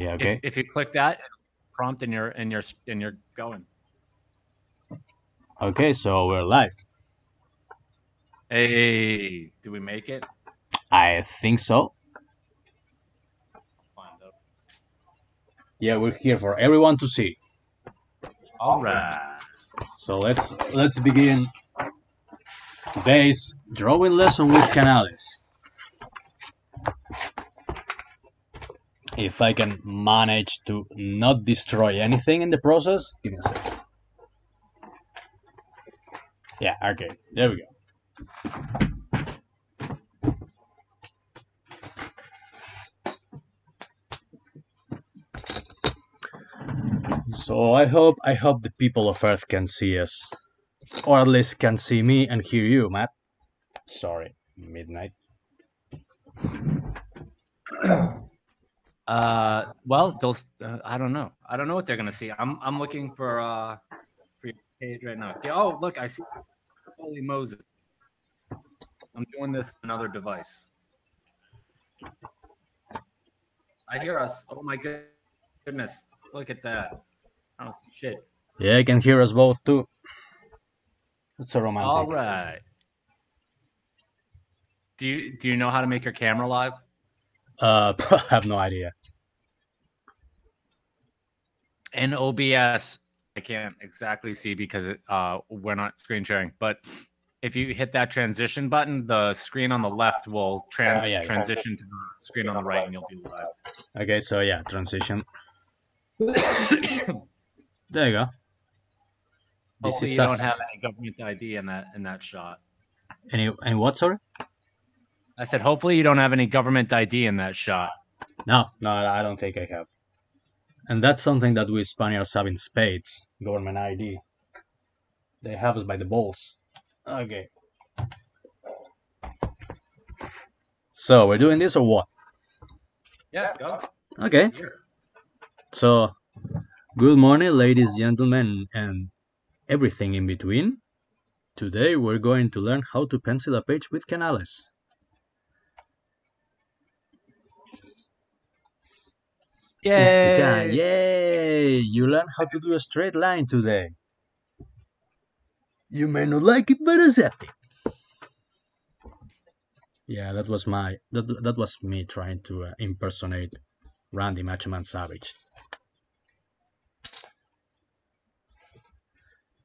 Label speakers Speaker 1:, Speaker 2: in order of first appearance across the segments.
Speaker 1: Yeah, okay.
Speaker 2: If you click that, prompt and you're going.
Speaker 1: Okay, so we're live.
Speaker 2: Hey, do we make it?
Speaker 1: I think so.
Speaker 2: Find out.
Speaker 1: Yeah, we're here for everyone to see.
Speaker 2: All right.
Speaker 1: So let's begin today's drawing lesson with Canales. If I can manage to not destroy anything in the process, give me a second. Yeah, okay, there we go. So I hope the people of Earth can see us, or at least can see me and hear you, Matt. Sorry, midnight.
Speaker 2: Well, those I don't know. I don't know what they're gonna see. I'm looking for your page right now. Yeah, oh, look, I see. Holy Moses! I'm doing this on another device. I hear us. Oh my goodness! Look at that. I don't see shit.
Speaker 1: Yeah, I can hear us both too. It's so romantic.
Speaker 2: All right. Do you know how to make your camera live?
Speaker 1: I have no idea.
Speaker 2: In OBS, I can't exactly see because we're not screen sharing. But if you hit that transition button, the screen on the left will transition to the screen on the right, and you'll be live.
Speaker 1: Okay, so yeah, transition. There you go.
Speaker 2: Hopefully, you don't have any government ID in that shot.
Speaker 1: Any what, sorry?
Speaker 2: I said, hopefully, you don't have any government ID in that shot.
Speaker 1: No, I don't think I have. And that's something that we Spaniards have in spades, government ID. They have us by the balls. Okay. So, we're doing this or what?
Speaker 2: Yeah, go.
Speaker 1: Okay. So, good morning, ladies, gentlemen, and everything in between. Today, we're going to learn how to pencil a page with Canales.
Speaker 2: Yay!
Speaker 1: Yay! You learned how to do a straight line today. You may not like it, but accept it. Yeah, that was me trying to impersonate Randy Macho Man Savage.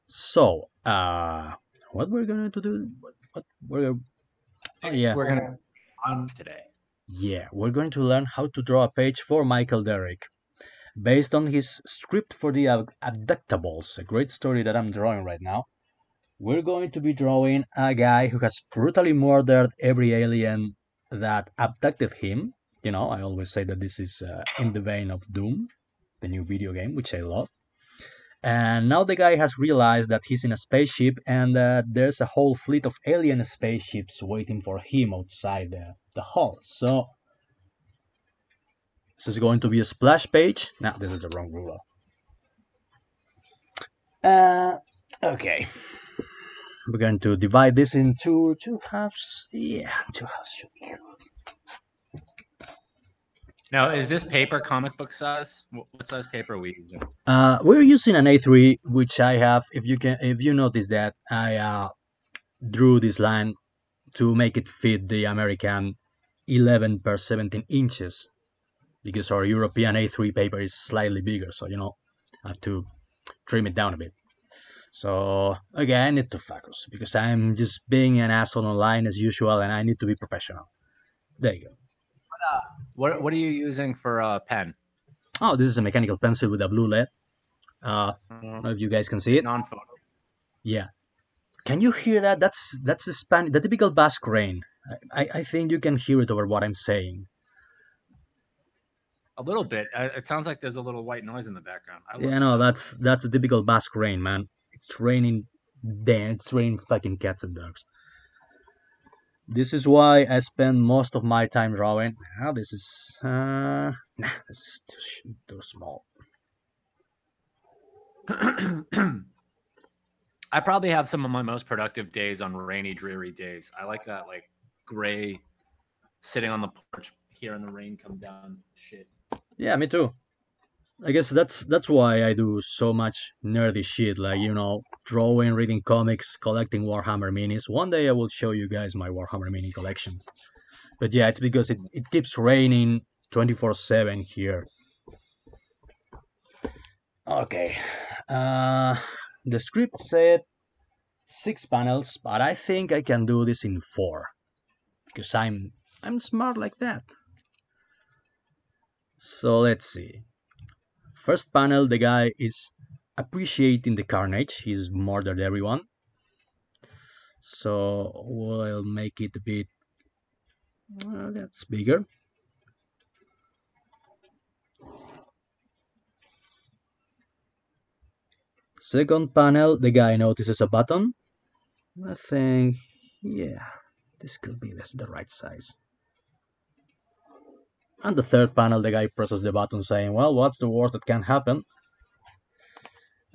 Speaker 1: So, what we're going to do? We're
Speaker 2: gonna on today.
Speaker 1: Yeah, we're going to learn how to draw a page for Michael Derrick, based on his script for the Abductables, a great story that I'm drawing right now. We're going to be drawing a guy who has brutally murdered every alien that abducted him. You know, I always say that this is in the vein of Doom, the new video game, which I love. And now the guy has realized that he's in a spaceship and there's a whole fleet of alien spaceships waiting for him outside the hull. So, this is going to be a splash page. No, this is the wrong ruler. Okay. We're going to divide this into two halves. Yeah, two halves should be good.
Speaker 2: Now, is this paper comic book size? What size paper are we using?
Speaker 1: We're using an A3, which I have. If you notice that I drew this line to make it fit the American 11 per 17 inches, because our European A3 paper is slightly bigger, so I have to trim it down a bit. So again, I need to focus because I'm just being an asshole online as usual, and I need to be professional. There you go.
Speaker 2: What are you using for a pen?
Speaker 1: Oh, this is a mechanical pencil with a blue lead. I don't know if you guys can see it.
Speaker 2: Non-photo.
Speaker 1: Yeah. Can you hear that? That's the typical Basque rain. I think you can hear it over what I'm saying.
Speaker 2: A little bit. It sounds like there's a little white noise in the background.
Speaker 1: Yeah, no, that's a typical Basque rain, man. It's raining. Damn, it's raining fucking cats and dogs. This is why I spend most of my time drawing. Now this is this is too small.
Speaker 2: I probably have some of my most productive days on rainy, dreary days. I like that, like gray, sitting on the porch, hearing the rain come down. Shit.
Speaker 1: Yeah, me too. I guess that's why I do so much nerdy shit, like drawing, reading comics, collecting Warhammer minis. One day I will show you guys my Warhammer mini collection. But yeah, it's because it keeps raining 24/7 here. Okay. Uh, the script said 6 panels, but I think I can do this in 4 because I'm smart like that. So let's see. First panel, the guy is appreciating the carnage. He's murdered everyone. So we'll make it a bit that's bigger. Second panel, the guy notices a button. I think, yeah, this could be the right size. And the third panel, the guy presses the button saying, well, what's the worst that can happen?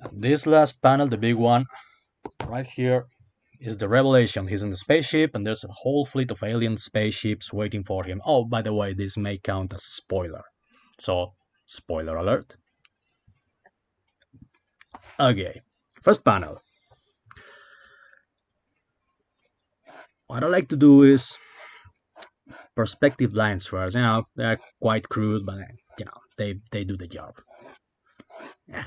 Speaker 1: And this last panel, the big one, right here, is the revelation. He's in the spaceship and there's a whole fleet of alien spaceships waiting for him. Oh, by the way, this may count as a spoiler. So, spoiler alert. Okay, first panel. What I like to do is perspective lines first. They're quite crude, but they do the job. Yeah.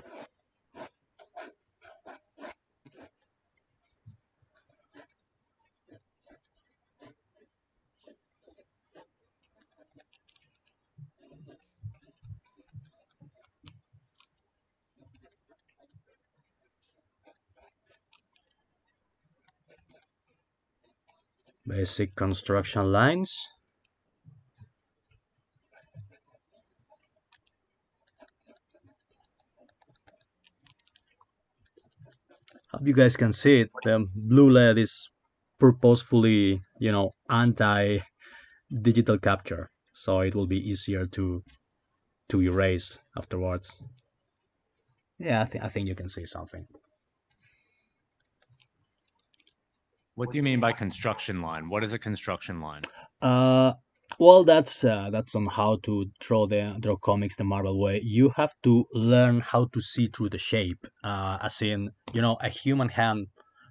Speaker 1: Basic construction lines. Hope you guys can see it. The blue LED is purposefully, anti-digital capture, so it will be easier to erase afterwards. Yeah, I think you can see something.
Speaker 2: What do you mean by construction line? What is a construction line?
Speaker 1: Well, that's on how to draw comics the Marvel way. You have to learn how to see through the shape, as in a human hand,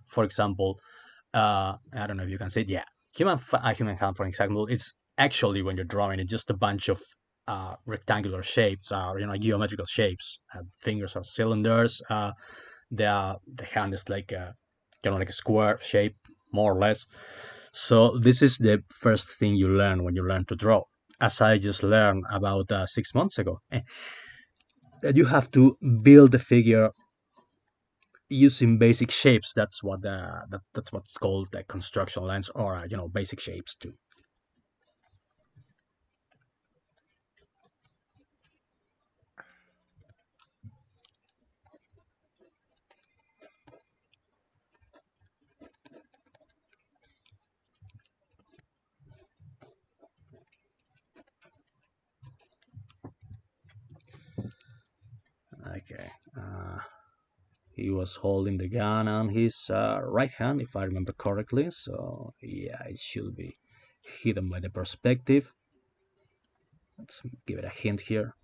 Speaker 1: for example. I don't know if you can see it. Yeah, a human hand, for example, it's actually when you're drawing it just a bunch of rectangular shapes, geometrical shapes. Fingers are cylinders. The hand is like like a square shape, more or less. So this is the first thing you learn when you learn to draw, as I just learned about 6 months ago. That you have to build the figure using basic shapes. That's what's called the construction lines, or basic shapes too. Okay. He was holding the gun on his right hand, if I remember correctly. So yeah, it should be hidden by the perspective. Let's give it a hint here.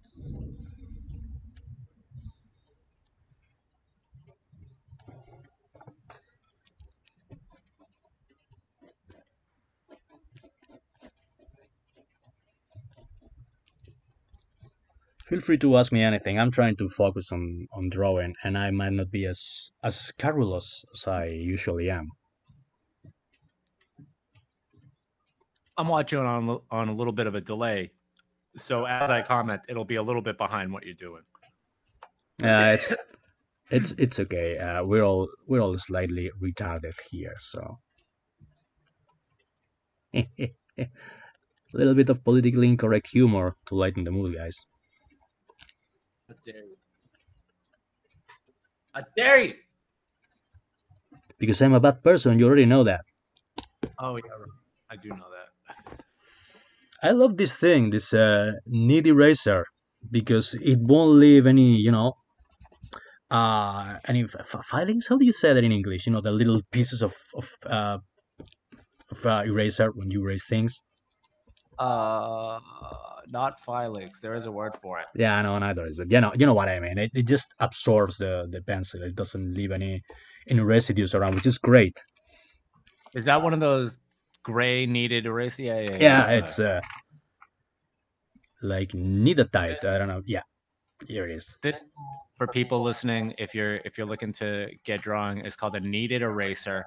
Speaker 1: Feel free to ask me anything. I'm trying to focus on drawing, and I might not be as scurrilous as I usually am.
Speaker 2: I'm watching on a little bit of a delay, so as I comment, it'll be a little bit behind what you're doing.
Speaker 1: It's okay. We're all slightly retarded here, so a little bit of politically incorrect humor to lighten the mood, guys.
Speaker 2: I dare you. I dare you.
Speaker 1: Because I'm a bad person, you already know that.
Speaker 2: Oh yeah, I do know that.
Speaker 1: I love this thing, this need eraser, because it won't leave any, any filings. How do you say that in English? The little pieces of eraser when you erase things.
Speaker 2: Not filings. There is a word for it.
Speaker 1: Yeah, I know, neither is it. You know what I mean. It just absorbs the pencil. It doesn't leave any residues around, which is great.
Speaker 2: Is that one of those gray kneaded erasers?
Speaker 1: Yeah, it's like Nidatite. I don't know. Yeah, here it is.
Speaker 2: This, for people listening, if you're looking to get drawing, is called a kneaded eraser.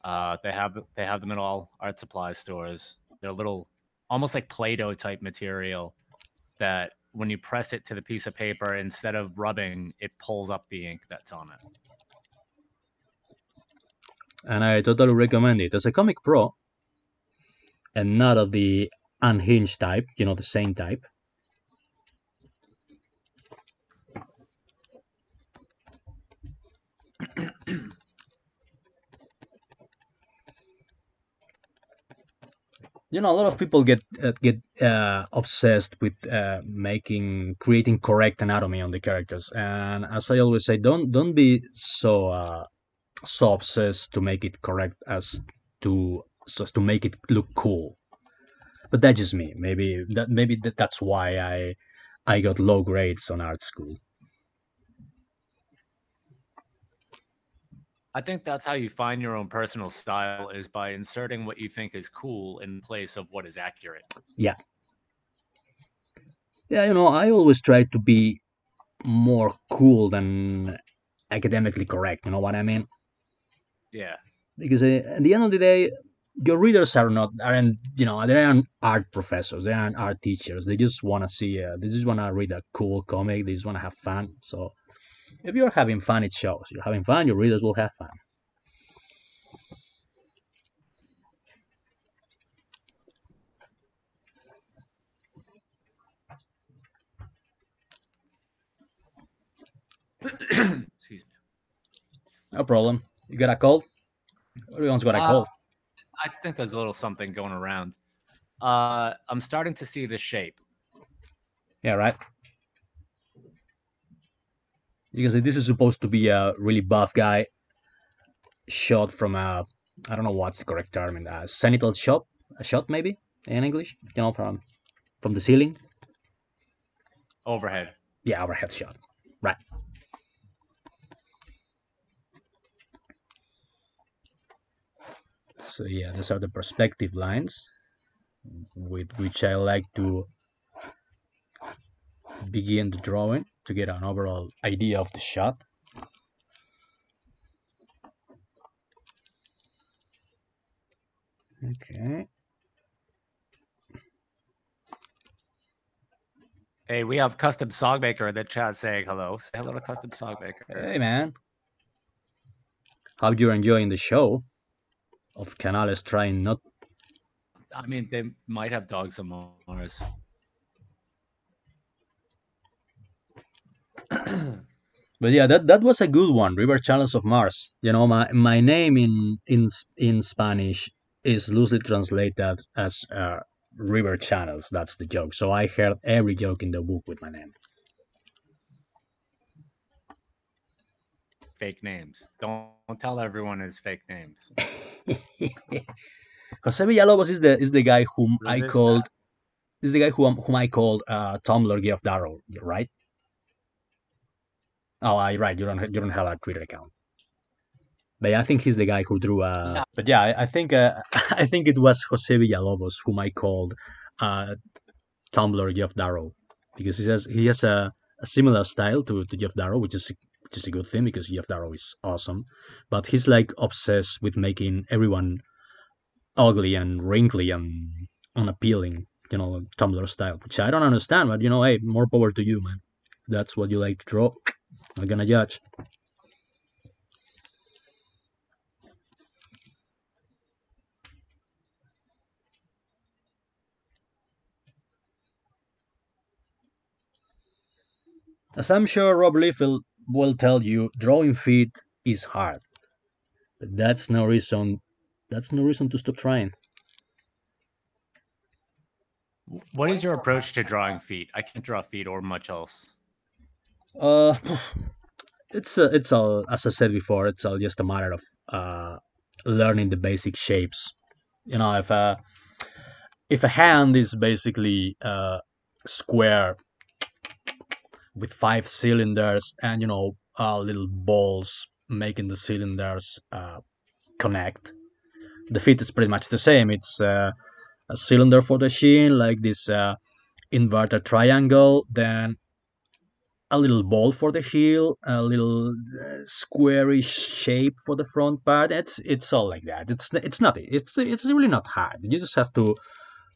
Speaker 2: They have them at all art supply stores. They're little, almost like Play-Doh type material that when you press it to the piece of paper, instead of rubbing, it pulls up the ink that's on it.
Speaker 1: And I totally recommend it as a Comic Pro, and not of the unhinged type. You know, the same type. You know, a lot of people get obsessed with creating correct anatomy on the characters, and as I always say, don't be so obsessed to make it correct as to make it look cool. But that's just me. Maybe that's why I got low grades on art school.
Speaker 2: I think that's how you find your own personal style, is by inserting what you think is cool in place of what is accurate.
Speaker 1: Yeah. Yeah, you know, I always try to be more cool than academically correct. You know what I mean?
Speaker 2: Yeah.
Speaker 1: Because at the end of the day, your readers aren't they aren't art professors, they aren't art teachers. They just want to they just want to read a cool comic. They just want to have fun. So if you're having fun, it shows. You're having fun, your readers will have fun.
Speaker 2: Excuse me.
Speaker 1: No problem. You got a cold? Everyone's got a cold.
Speaker 2: I think there's a little something going around. I'm starting to see the shape.
Speaker 1: Yeah, right. Because this is supposed to be a really buff guy shot from I don't know what's the correct term in a zenithal shot, a shot maybe in English. You know, from the ceiling.
Speaker 2: Overhead.
Speaker 1: Yeah, overhead shot. Right. So yeah, these are the perspective lines with which I like to begin the drawing to get an overall idea of the shot. Okay.
Speaker 2: Hey, we have Custom Songmaker in the chat saying hello. Say hello to Custom Songmaker.
Speaker 1: Hey man. Hope you're enjoying the show of Canales trying not.
Speaker 2: I mean, they might have dogs on Mars.
Speaker 1: But yeah, that was a good one, River Channels of Mars. You know, my name in Spanish is loosely translated as River Channels. That's the joke. So I heard every joke in the book with my name.
Speaker 2: Fake names. Don't tell everyone it's fake names.
Speaker 1: Jose Villalobos is the guy whom I called. Is the guy whom I called Tumblr Geoff Darrow, right? Oh, right. You don't have a Twitter account. But yeah, I think he's the guy who drew.
Speaker 2: Yeah.
Speaker 1: But yeah, I think I think it was Jose Villalobos whom I called Tumblr Geoff Darrow, because he has a similar style to Geoff Darrow, which is a good thing because Geoff Darrow is awesome. But he's like obsessed with making everyone ugly and wrinkly and unappealing, you know, Tumblr style, which I don't understand. But you know, hey, more power to you, man. If that's what you like to draw, not gonna judge. As I'm sure Rob Liefeld will tell you, drawing feet is hard. But that's no reason to stop trying.
Speaker 2: What is your approach to drawing feet? I can't draw feet or much else.
Speaker 1: Uh it's all, as I said before, it's all just a matter of learning the basic shapes. You know, if a hand is basically square with 5 cylinders and little balls making the cylinders connect, the feet is pretty much the same. It's a cylinder for the shin, like this inverted triangle, then a little ball for the heel, a little squarish shape for the front part. It's all like that. It's not it's really not hard. You just have to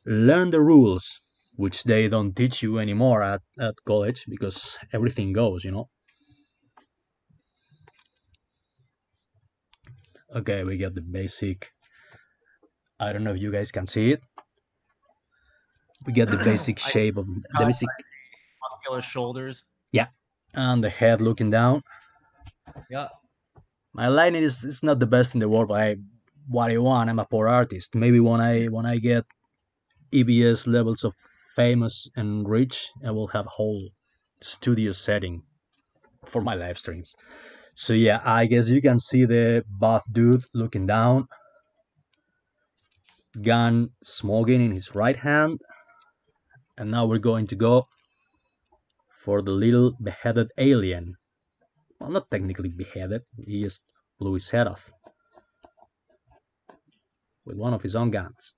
Speaker 1: learn the rules, which they don't teach you anymore at college because everything goes. Okay, we get the basic. I don't know if you guys can see it. We get the basic shape of the basic.
Speaker 2: I see muscular shoulders.
Speaker 1: Yeah, and the head looking down.
Speaker 2: Yeah.
Speaker 1: My lighting is not the best in the world, but what I want, I'm a poor artist. Maybe when I get EBS levels of famous and rich, I will have a whole studio setting for my live streams. So yeah, I guess you can see the buff dude looking down, gun smoking in his right hand, and now we're going to go for the little beheaded alien. Well, not technically beheaded, he just blew his head off with one of his own guns.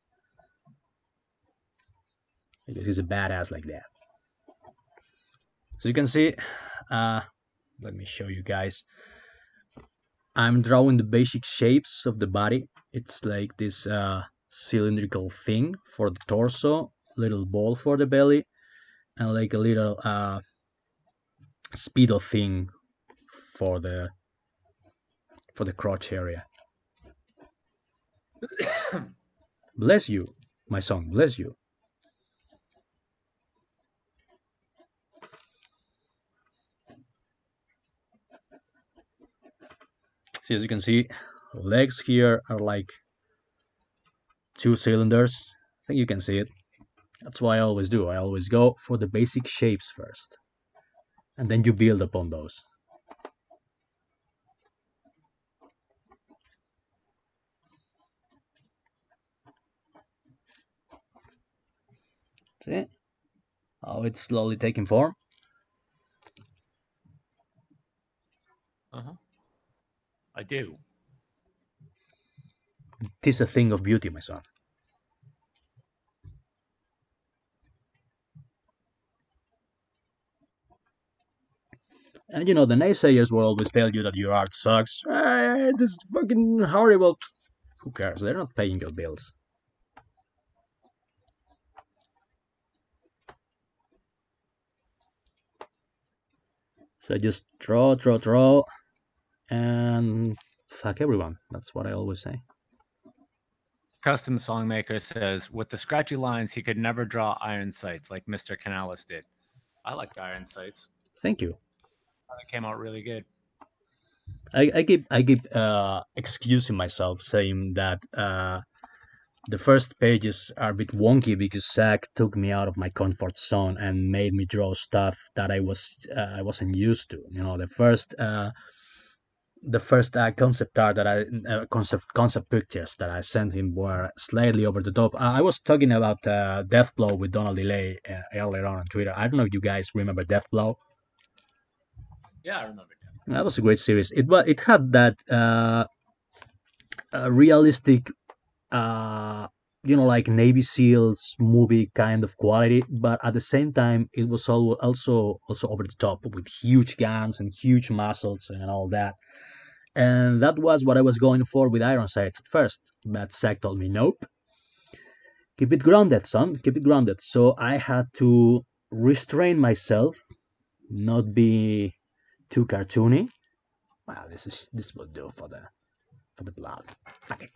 Speaker 1: Because he's a badass like that. So you can see, let me show you guys. I'm drawing the basic shapes of the body. It's like this cylindrical thing for the torso, little ball for the belly, and like a little speedo thing for the crotch area. Bless you, my son, bless you. See, as you can see, legs here are like 2 cylinders. I think you can see it. That's what I always do. I always go for the basic shapes first, and then you build upon those. See how it's slowly taking form?
Speaker 2: I do.
Speaker 1: Tis a thing of beauty, my son. And the naysayers will always tell you that your art sucks. This is fucking horrible. Who cares? They're not paying your bills. So just draw, and fuck everyone. That's what I always say.
Speaker 2: Custom Songmaker says, with the scratchy lines, he could never draw iron sights like Mr. Canales did. I liked iron sights.
Speaker 1: Thank you.
Speaker 2: It came out really good.
Speaker 1: I keep excusing myself, saying that the first pages are a bit wonky because Zach took me out of my comfort zone and made me draw stuff that I wasn't used to. The first concept art that concept pictures that I sent him were slightly over the top. I was talking about Deathblow with Donald Delay earlier on Twitter. I don't know if you guys remember Deathblow.
Speaker 2: Yeah, I remember that.
Speaker 1: That was a great series. It had that realistic, like Navy SEALs movie kind of quality, but at the same time, it was also over the top with huge guns and huge muscles and all that. And that was what I was going for with Iron Sights at first, but Zach told me, nope. Keep it grounded, son. Keep it grounded. So I had to restrain myself, not be too cartoony. Well, this will do for the blog. Okay.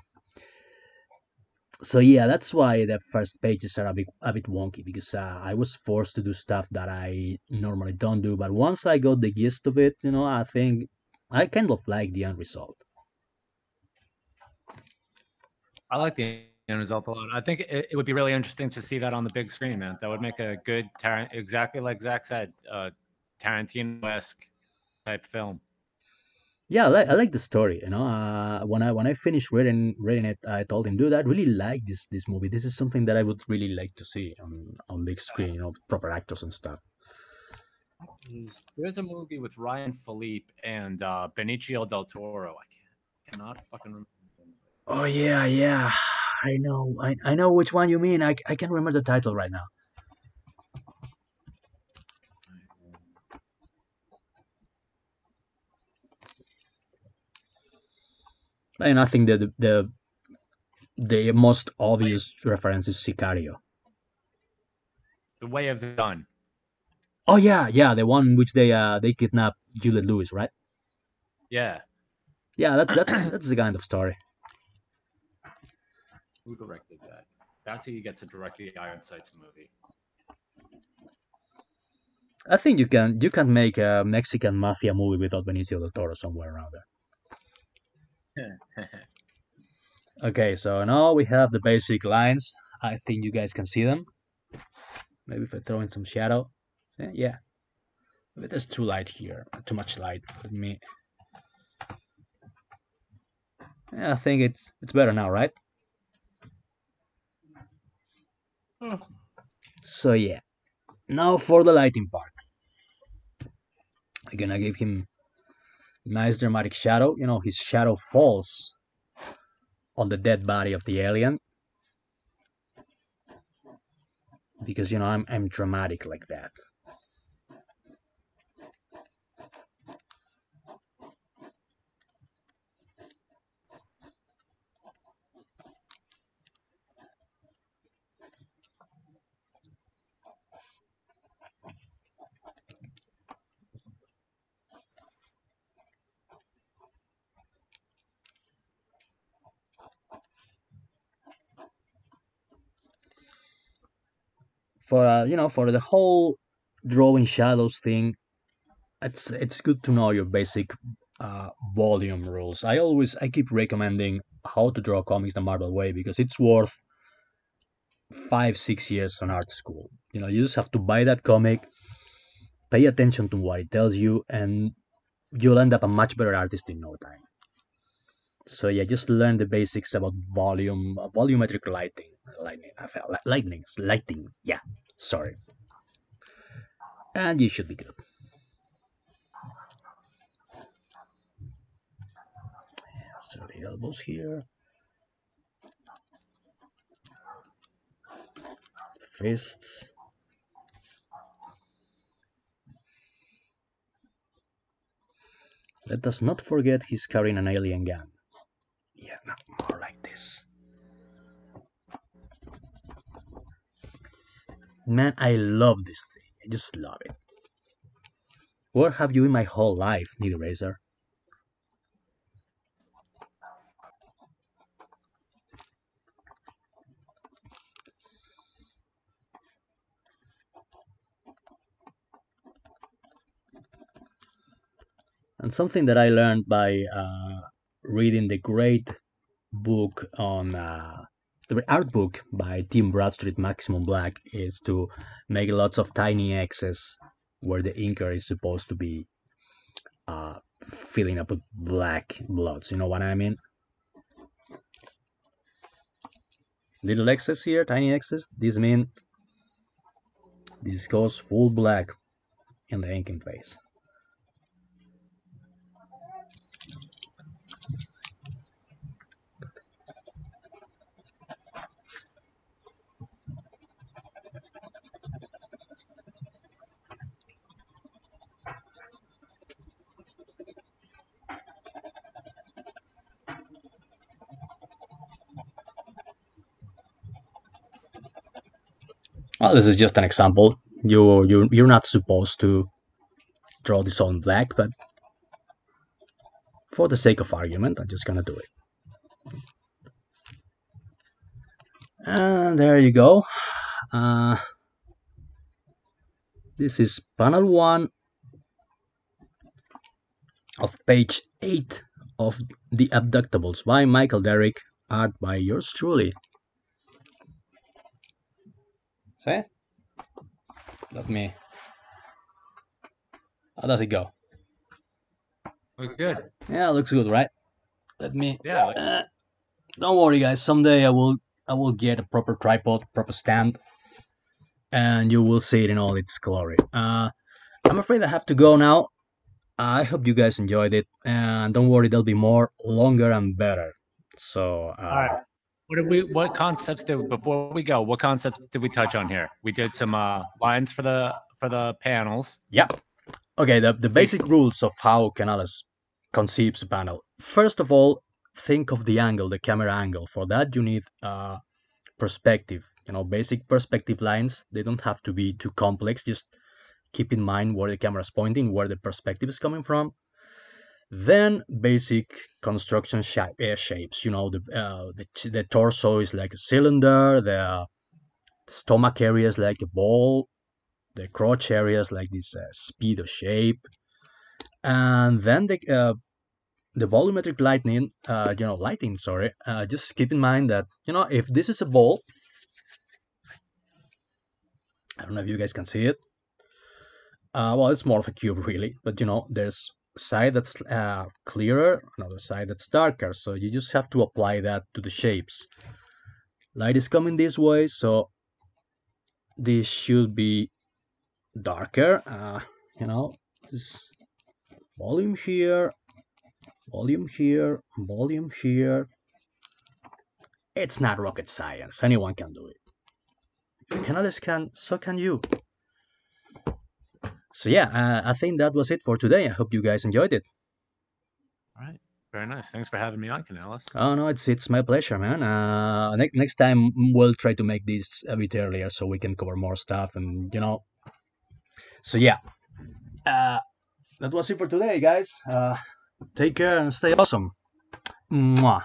Speaker 1: So yeah, that's why the first pages are a bit wonky because I was forced to do stuff that I normally don't do. But once I got the gist of it, I think I kind of like the end result.
Speaker 2: I like the end result a lot. I think it would be really interesting to see that on the big screen, man. That would make a good exactly like Zach said, Tarantino-esque type film.
Speaker 1: Yeah, I like the story. When I finished reading it, I told him, dude, I really like this movie. This is something that I would really like to see on big screen. Proper actors and stuff.
Speaker 2: There's a movie with Ryan Philippe and Benicio del Toro. Cannot fucking remember.
Speaker 1: Oh yeah, yeah. I know. I know which one you mean. I can't remember the title right now. And I think that the most obvious reference is Sicario.
Speaker 2: The Way of the Gun.
Speaker 1: Oh yeah, yeah, the one in which they kidnap Juliette Lewis, right?
Speaker 2: Yeah.
Speaker 1: Yeah, that's the kind of story.
Speaker 2: Who directed that? That's who you get to direct the Iron Sights movie.
Speaker 1: I think you can make a Mexican mafia movie without Benicio del Toro somewhere around there. Okay, so now we have the basic lines. I think you guys can see them. Maybe if I throw in some shadow. Yeah. But there's too light here. Too much light. Let me. Yeah, I think it's better now, right? So yeah. Now for the lighting part. I'm gonna give him nice dramatic shadow. His shadow falls on the dead body of the alien because I'm dramatic like that. For the whole drawing shadows thing, it's good to know your basic volume rules. I keep recommending how to draw comics the Marvel way because it's worth 5-6 years on art school. You just have to buy that comic, pay attention to what it tells you, and you'll end up a much better artist in no time. So yeah, just learn the basics about volumetric lighting. Yeah, sorry, and you should be good. So the elbows here, fists. Let us not forget he's carrying an alien gun. Yeah, no, more like this. Man, I love this thing. I just love it. Where have you been my whole life, Need Razor? And something that I learned by reading the great book on the art book by Tim Bradstreet, Maximum Black, is to make lots of tiny X's where the inker is supposed to be filling up with black bloods. You know what I mean? Little X's here, tiny X's. This means this goes full black in the inking phase. Well, this is just an example. You're not supposed to draw this on black, but for the sake of argument, I'm just gonna do it. And there you go. Uh, this is panel 1 of page 8 of The Abductables by Michael Derrick, art by yours truly. See? Let me. How does it go?
Speaker 2: Looks good.
Speaker 1: Yeah, looks good, right? Let me.
Speaker 2: Yeah.
Speaker 1: Don't worry, guys. Someday I will get a proper tripod, proper stand, and you will see it in all its glory. I'm afraid I have to go now. I hope you guys enjoyed it, and don't worry, there'll be more, longer, and better. So,
Speaker 2: All right. What concepts did before we go? What concepts did we touch on here? We did some lines for the panels.
Speaker 1: Yep. Okay, the basic rules of how Canales conceives a panel. First of all, think of the angle, the camera angle. For that, you need perspective. Basic perspective lines. They don't have to be too complex. Just keep in mind where the camera is pointing, where the perspective is coming from. Then basic construction shapes. The torso is like a cylinder. The stomach area is like a ball. The crotch area is like this speedo shape. And then the volumetric lighting. Sorry. Just keep in mind that if this is a ball, I don't know if you guys can see it. Well, it's more of a cube really, but there's side that's clearer, another side that's darker. So you just have to apply that to the shapes. Light is coming this way, so this should be darker. This volume here, volume here, volume here. It's not rocket science. Anyone can do it. If Canales can, so can you. So yeah, I think that was it for today. I hope you guys enjoyed it.
Speaker 2: All right. Very nice. Thanks for having me on, Canales.
Speaker 1: Oh no, it's my pleasure, man. Next time we'll try to make this a bit earlier so we can cover more stuff, and So yeah, that was it for today, guys. Take care and stay awesome. Mwah.